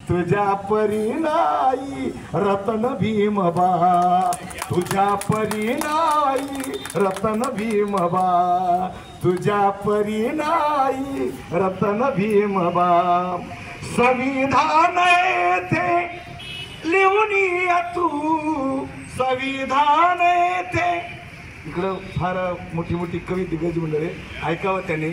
तुझ्या परी नाही रतन भीमबा, तुझ्या परी नाही रतन भीमबा, तुझ्या परी नाही रतन भीमबा. संविधान येथे लिहून या तू, संविधान येथे. इकडं फार मोठी मोठी कवी दिग्गज मंडळी ऐकावं त्याने.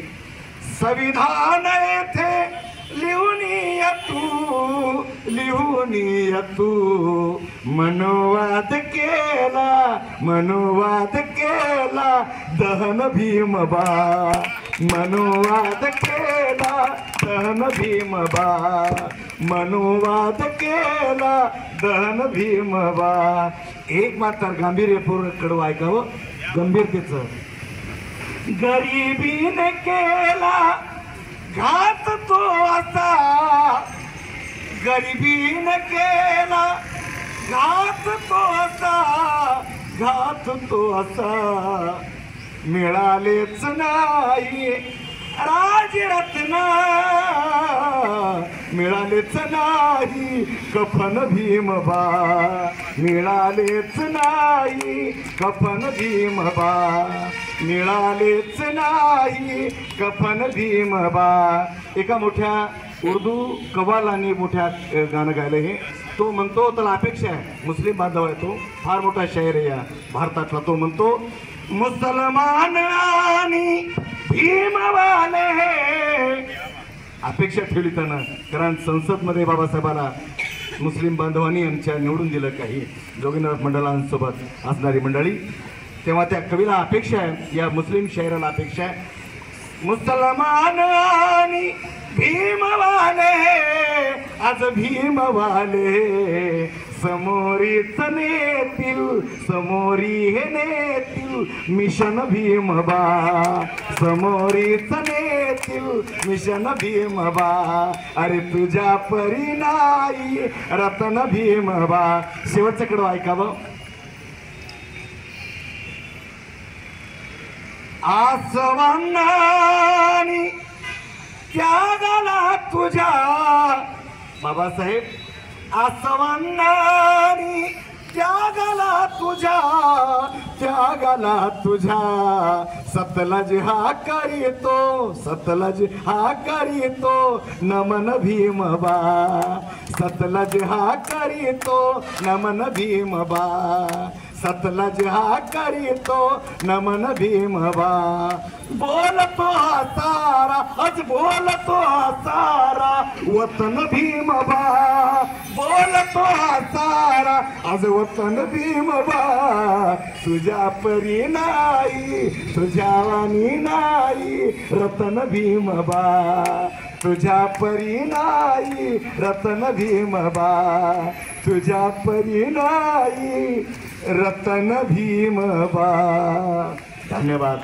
संविधान येथे लिहून या तू, लिहून या तू. मनोवाद केला, मनोवाद केला दहन भीमबा, मनोवाद केला दहन भीमबा, मनोवाद केला दहन भीमबा. एक मात्र गांभीर्यपूर्ण कडवं ऐकावं गंभीरतेचं. गरिबीने केला घात तो असा, गरिबीने केला घात तो असा, घात तो असा. मिळालेच नाही राजरत्न, मिळालेच नाही कफन भीमबा, मिळालेच नाही कफन भीमबा, मिळालेच नाही कफन भीमबा. एका मोठ्या उर्दू कव्वालाने मोठ्या गाणं गायलं हे. तो म्हणतो, त्याला अपेक्षा आहे, मुस्लिम बांधव आहे तो, फार मोठा शायर आहे या भारतातला. तो म्हणतो, मुसलमान आणि भीमवाले. अपेक्षा ठेवली त्यानं, कारण संसदमध्ये बाबासाहेबांना मुस्लिम बांधवांनी आमच्या निवडून दिलं काही जोगीनाथ मंडळांसोबत असणारी मंडळी. तेव्हा त्या कवीला अपेक्षा आहे, या मुस्लिम शायराला अपेक्षा आहे, मुसलमान आणि भीमवाले, आज भीमवाले समोरीच नेतील, समोरी हे नेतील मिशन भीमबा, समोरीच नेतील मिशन भीमबा. अरे तुझ्या परी नाही रतन भीमबा. शेवटचं कडवं ऐकावं. आसवांनी त्यागाला तुझ्या बाबासाहेब, आसवांनी त्यागाला तुझ्या, त्यागाला तुझ्या. सतलज हा करीतो, सतलज हा करीतो नमन भीमबा, सतलज हा करीतो नमन भीमबा, सतलज हा करीतो नमन भीमबा. बोलतो हा सारा, आज बोलतो हा सारा वतन भीमबा, बोलतो हा सारा आज वतन भीमबा. तुझ्या परी नाही, तुझ्या वाणी नाही रतन भीमबा, तुझ्या परी नाही रतन भीमबा, तुझ्या परी नाही रतन भीमबा. धन्यवाद.